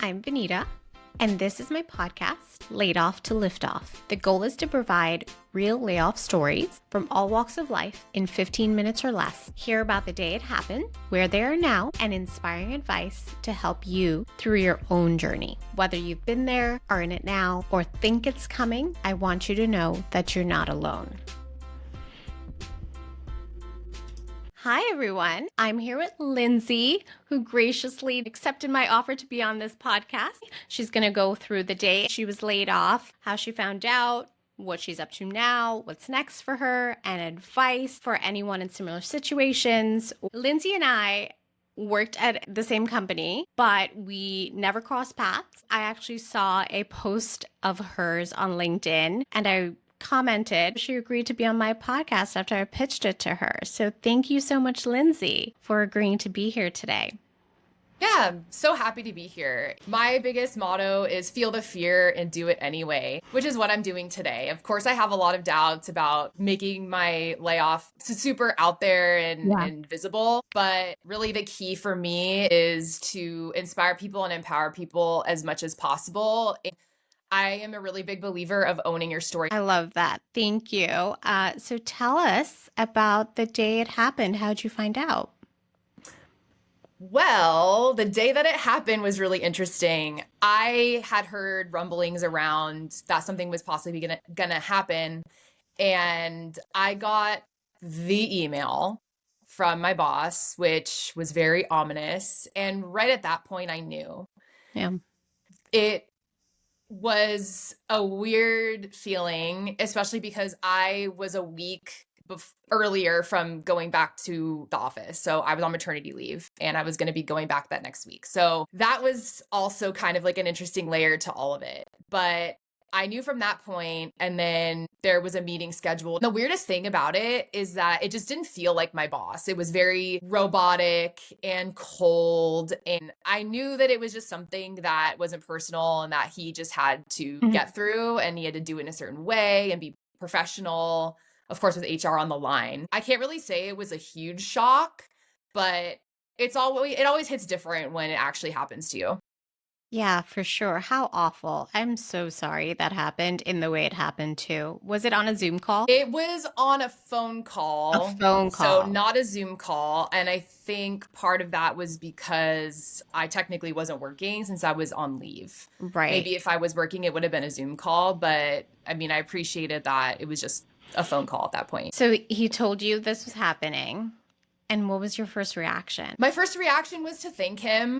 I'm Benita, and this is my podcast, Laid Off to Lift Off. The goal is to provide real layoff stories from all walks of life in 15 minutes or less. Hear about the day it happened, where they are now, and inspiring advice to help you through your own journey. Whether you've been there, are in it now, or think it's coming, I want you to know that you're not alone. Hi, everyone. I'm here with Lindsay, who graciously accepted my offer to be on this podcast. She's going to go through the day she was laid off, how she found out, what she's up to now, what's next for her, and advice for anyone in similar situations. Lindsay and I worked at the same company, but we never crossed paths. I actually saw a post of hers on LinkedIn, and I commented. She agreed to be on my podcast after I pitched it to her. So thank you so much, Lindsay, for agreeing to be here today. Yeah, I'm so happy to be here. My biggest motto is feel the fear and do it anyway, which is what I'm doing today. Of course, I have a lot of doubts about making my layoff super out there and visible, but really the key for me is to inspire people and empower people as much as possible. I am a really big believer of owning your story. I love that. Thank you. So tell us about the day it happened. How'd you find out? Well, the day that it happened was really interesting. I had heard rumblings around that something was possibly gonna happen, and I got the email from my boss, which was very ominous. And right at that point, I knew. Yeah. It was a weird feeling, especially because I was a week earlier from going back to the office. So I was on maternity leave and I was going to be going back that next week. So that was also kind of like an interesting layer to all of it. But I knew from that point, and then there was a meeting scheduled. The weirdest thing about it is that it just didn't feel like my boss. It was very robotic and cold. And I knew that it was just something that wasn't personal and that he just had to get through, and he had to do it in a certain way and be professional, of course, with HR on the line. I can't really say it was a huge shock, but it always hits different when it actually happens to you. Yeah, for sure. How awful. I'm so sorry that happened in the way it happened too. Was it on a Zoom call? It was on a phone A call, phone so call. not a Zoom call. And I think part of that was because I technically wasn't working since I was on leave. Right. Maybe if I was working, it would have been a Zoom call, but I mean, I appreciated that it was just a phone call at that point. So he told you this was happening. And what was your first reaction? My first reaction was to thank him.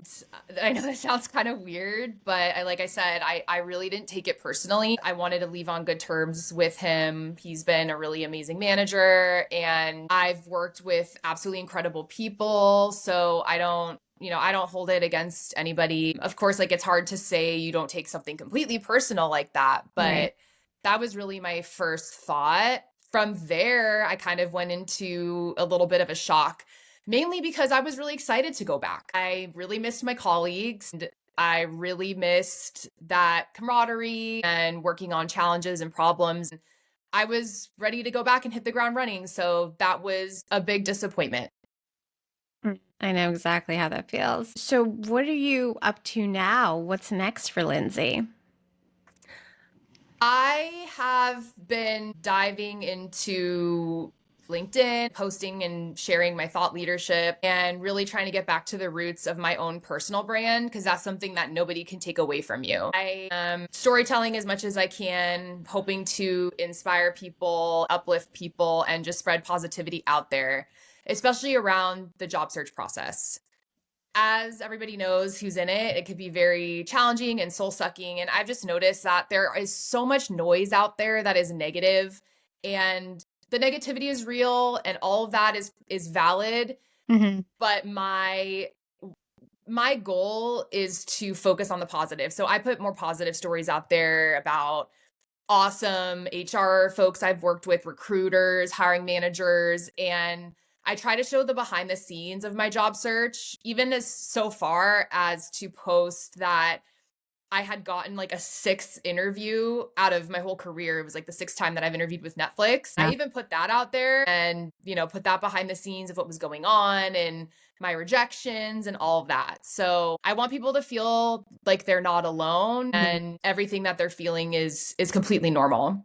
I know that sounds kind of weird, but like I said, I really didn't take it personally. I wanted to leave on good terms with him. He's been a really amazing manager, and I've worked with absolutely incredible people. So I don't hold it against anybody. Of course, like it's hard to say you don't take something completely personal like that, but Right. that was really my first thought. From there, I kind of went into a little bit of a shock, mainly because I was really excited to go back. I really missed my colleagues, and I really missed that camaraderie and working on challenges and problems. I was ready to go back and hit the ground running. So that was a big disappointment. I know exactly how that feels. So what are you up to now? What's next for Lindsay? I have been diving into LinkedIn, posting and sharing my thought leadership, and really trying to get back to the roots of my own personal brand, because that's something that nobody can take away from you. I am storytelling as much as I can, hoping to inspire people, uplift people, and just spread positivity out there, especially around the job search process. As everybody knows who's in it, it could be very challenging and soul sucking. And I've just noticed that there is so much noise out there that is negative, and the negativity is real, and all of that is valid. But my goal is to focus on the positive. So I put more positive stories out there about awesome HR folks I've worked with, recruiters, hiring managers, and I try to show the behind the scenes of my job search, even as so far as to post that I had gotten like a sixth interview out of my whole career. It was like the sixth time that I've interviewed with Netflix. I Yeah. even put that out there and, put that behind the scenes of what was going on and my rejections and all of that. So I want people to feel like they're not alone and everything that they're feeling is completely normal.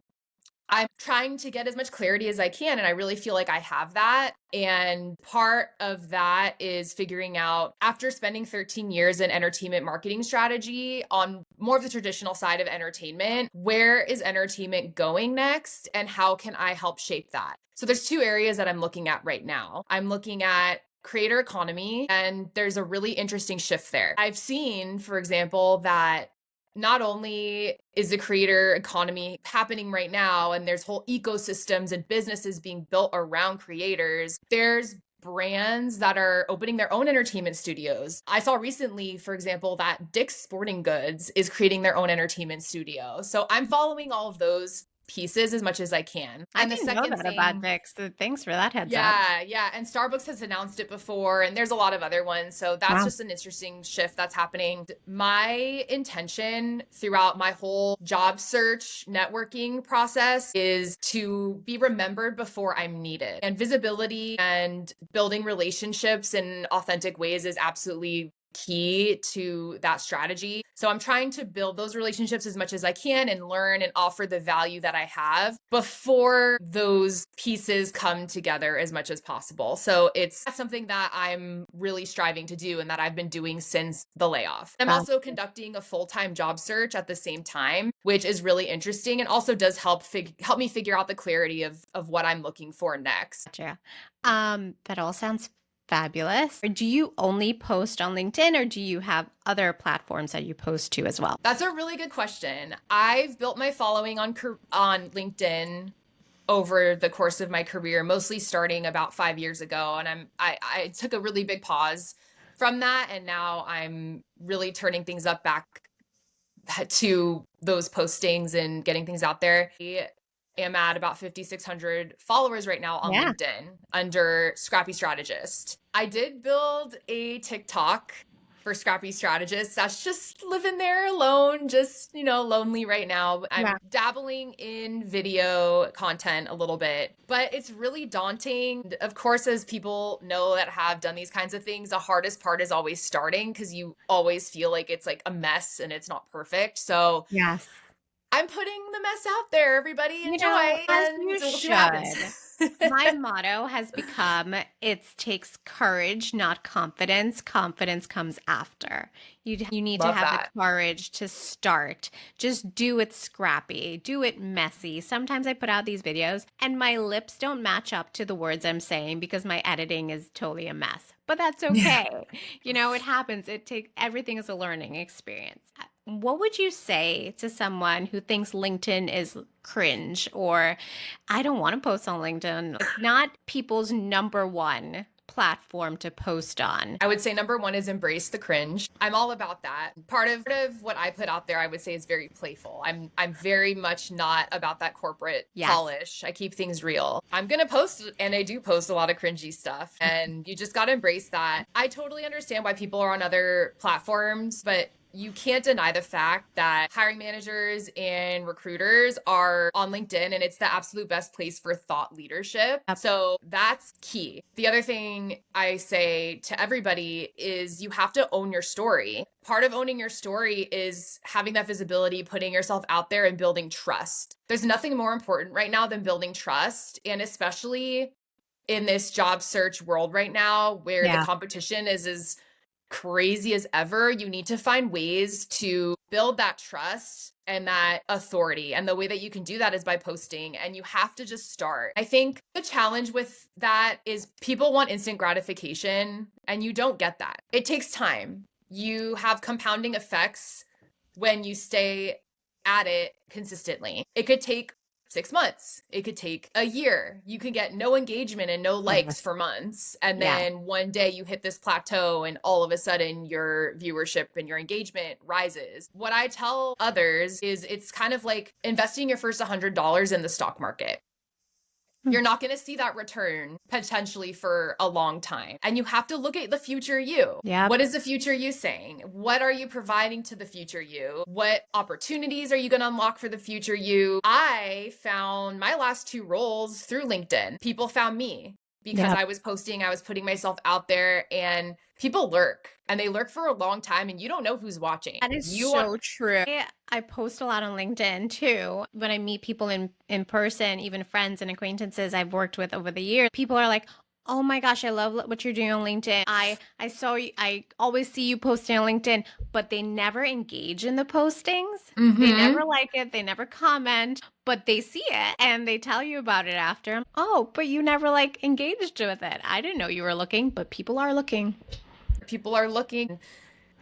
I'm trying to get as much clarity as I can, and I really feel like I have that. And part of that is figuring out, after spending 13 years in entertainment marketing strategy on more of the traditional side of entertainment, where is entertainment going next, and how can I help shape that? So there's two areas that I'm looking at right now. I'm looking at creator economy, and there's a really interesting shift there. I've seen, for example, that not only is the creator economy happening right now and there's whole ecosystems and businesses being built around creators, there's brands that are opening their own entertainment studios. I saw recently, for example, that Dick's Sporting Goods is creating their own entertainment studio. So I'm following all of those pieces as much as I can. I And the didn't know second that about thing, Dick's. So thanks for that heads up. yeah. And Starbucks has announced it before, and there's a lot of other ones. So that's Wow. just an interesting shift that's happening. My intention throughout my whole job search networking process is to be remembered before I'm needed. And visibility and building relationships in authentic ways is absolutely key to that strategy. So I'm trying to build those relationships as much as I can and learn and offer the value that I have before those pieces come together as much as possible. So it's something that I'm really striving to do and that I've been doing since the layoff. I'm Wow. also conducting a full-time job search at the same time, which is really interesting and also does help me figure out the clarity of what I'm looking for next. Gotcha. That all sounds fabulous. Do you only post on LinkedIn or do you have other platforms that you post to as well? That's a really good question. I've built my following on LinkedIn over the course of my career, mostly starting about 5 years ago. And I took a really big pause from that. And now I'm really turning things up back to those postings and getting things out there. I am at about 5,600 followers right now on Yeah. LinkedIn under Scrappy Strategist. I did build a TikTok for Scrappy Strategist. That's just living there alone, just, lonely right now. I'm Yeah. dabbling in video content a little bit, but it's really daunting. Of course, as people know that have done these kinds of things, the hardest part is always starting because you always feel like it's like a mess and it's not perfect. So Yes. I'm putting the mess out there, everybody. Enjoy, As and you we'll see what happens. should. My motto has become it takes courage, not confidence. Confidence comes after. You need to Love have the that. courage to start. Just do it scrappy, do it messy. Sometimes I put out these videos and my lips don't match up to the words I'm saying because my editing is totally a mess. But that's Yeah. okay. It happens. Everything is a learning experience. What would you say to someone who thinks LinkedIn is cringe or I don't want to post on LinkedIn? It's not people's number one platform to post on. I would say number one is embrace the cringe. I'm all about that. Part of what I put out there, I would say, is very playful. I'm very much not about that corporate Yes. polish. I keep things real. I'm gonna post, and I do post a lot of cringy stuff, and you just gotta embrace that. I totally understand why people are on other platforms, but you can't deny the fact that hiring managers and recruiters are on LinkedIn, and it's the absolute best place for thought leadership. Yep. So that's key. The other thing I say to everybody is you have to own your story. Part of owning your story is having that visibility, putting yourself out there, and building trust. There's nothing more important right now than building trust, and especially in this job search world right now where the Yeah. competition is as crazy as ever, you need to find ways to build that trust and that authority. And the way that you can do that is by posting, and you have to just start. I think the challenge with that is people want instant gratification, and you don't get that. It takes time. You have compounding effects when you stay at it consistently. It could take 6 months. It could take a year. You can get no engagement and no likes for months. And Yeah. then one day you hit this plateau and all of a sudden your viewership and your engagement rises. What I tell others is it's kind of like investing your first $100 in the stock market. you're not going to see that return potentially for a long time. And you have to look at the future you. Yeah. What is the future you saying? What are you providing to the future you? What opportunities are you going to unlock for the future you? I found my last 2 roles through LinkedIn. People found me because Yep. I was posting, I was putting myself out there, and people lurk, and they lurk for a long time, and you don't know who's watching. That is so true. I post a lot on LinkedIn too. When I meet people in person, even friends and acquaintances I've worked with over the years, people are like, "Oh my gosh, I love what you're doing on LinkedIn. I saw you, I always see you posting on LinkedIn," but they never engage in the postings. They never like it, they never comment, but they see it and they tell you about it after. Oh, but you never like engaged with it. I didn't know you were looking, but people are looking. People are looking,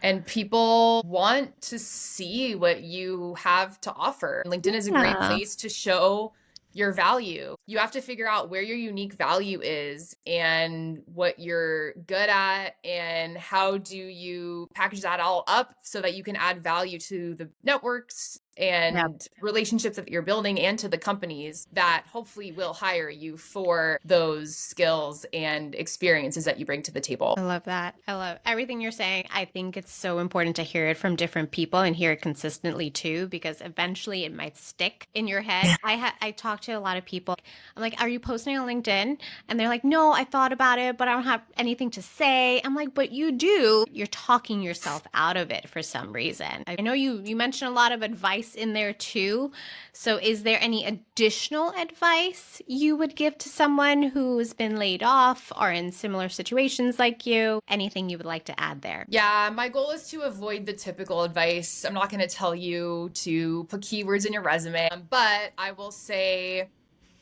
and people want to see what you have to offer. LinkedIn is a great Yeah. place to show your value. You have to figure out where your unique value is and what you're good at, and how do you package that all up so that you can add value to the networks Yep. and relationships that you're building, and to the companies that hopefully will hire you for those skills and experiences that you bring to the table. I love that. I love everything you're saying. I think it's so important to hear it from different people and hear it consistently too, because eventually it might stick in your head. I talk to a lot of people. I'm like, "Are you posting on LinkedIn?" And they're like, "No, I thought about it, but I don't have anything to say." I'm like, "But you do. You're talking yourself out of it for some reason." I know you mentioned a lot of advice in there too. So is there any additional advice you would give to someone who's been laid off or in similar situations like you? Anything you would like to add there? Yeah, my goal is to avoid the typical advice. I'm not going to tell you to put keywords in your resume, but I will say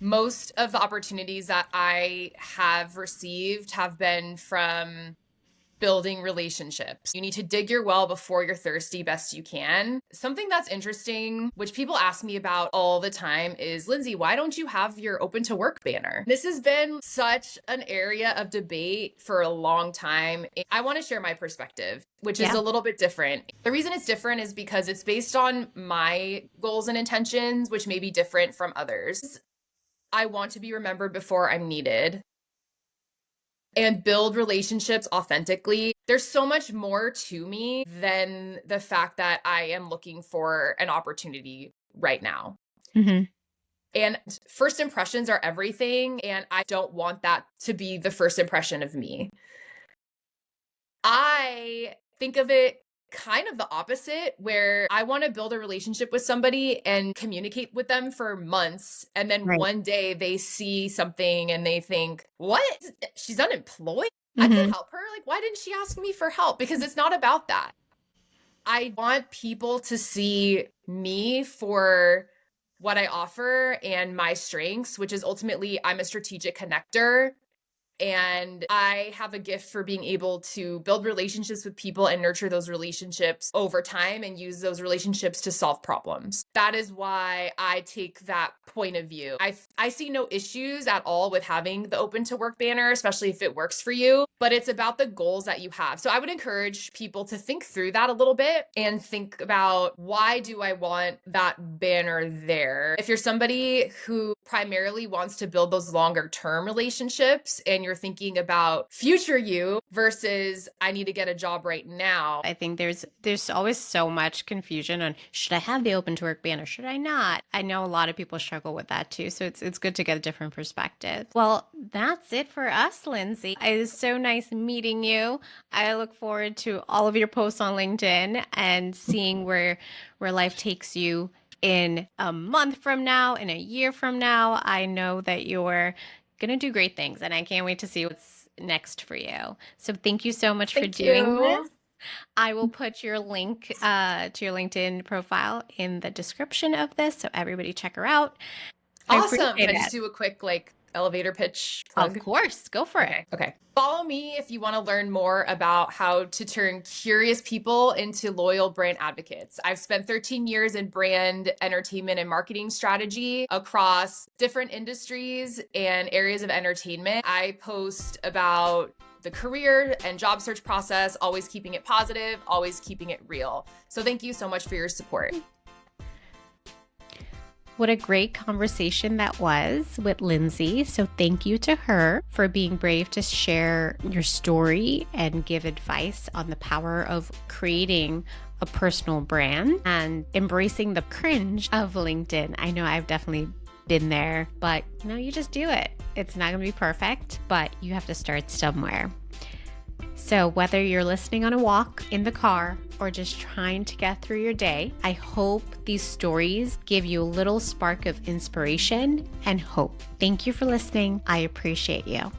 most of the opportunities that I have received have been from building relationships. You need to dig your well before you're thirsty best you can. Something that's interesting, which people ask me about all the time, is, "Lindsay, why don't you have your open to work banner?" This has been such an area of debate for a long time. I want to share my perspective, which is Yeah. a little bit different. The reason it's different is because it's based on my goals and intentions, which may be different from others. I want to be remembered before I'm needed, and build relationships authentically. There's so much more to me than the fact that I am looking for an opportunity right now. Mm-hmm. And first impressions are everything, and I don't want that to be the first impression of me. I think of it kind of the opposite, where I want to build a relationship with somebody and communicate with them for months. And then Right. one day they see something and they think, "What? She's unemployed? I could Mm-hmm. help her. Like, why didn't she ask me for help?" Because it's not about that. I want people to see me for what I offer and my strengths, which is ultimately I'm a strategic connector. And I have a gift for being able to build relationships with people and nurture those relationships over time and use those relationships to solve problems. That is why I take that point of view. I see no issues at all with having the open to work banner, especially if it works for you, but it's about the goals that you have. So I would encourage people to think through that a little bit and think about, why do I want that banner there? If you're somebody who primarily wants to build those longer term relationships and you're thinking about future you versus I need to get a job right now. I think there's always so much confusion on, should I have the open to work banner? Should I not? I know a lot of people struggle with that too. So it's good to get a different perspective. Well, that's it for us, Lindsay. It is so nice meeting you. I look forward to all of your posts on LinkedIn and seeing where life takes you in a month from now, in a year from now. I know that you're gonna do great things, and I can't wait to see what's next for you. So thank you so much for Thank doing you. this. I will put your link to your LinkedIn profile in the description of this, so everybody check her out. I Awesome. Can appreciate I just it. do a quick elevator pitch Of plug? course, go for it. Okay. Follow me if you want to learn more about how to turn curious people into loyal brand advocates. I've spent 13 years in brand, entertainment, and marketing strategy across different industries and areas of entertainment. I post about the career and job search process, always keeping it positive, always keeping it real. So thank you so much for your support. What a great conversation that was with Lindsay. So thank you to her for being brave to share your story and give advice on the power of creating a personal brand and embracing the cringe of LinkedIn. I know I've definitely been there, but you just do it. It's not going to be perfect, but you have to start somewhere. So whether you're listening on a walk, in the car, or just trying to get through your day, I hope these stories give you a little spark of inspiration and hope. Thank you for listening. I appreciate you.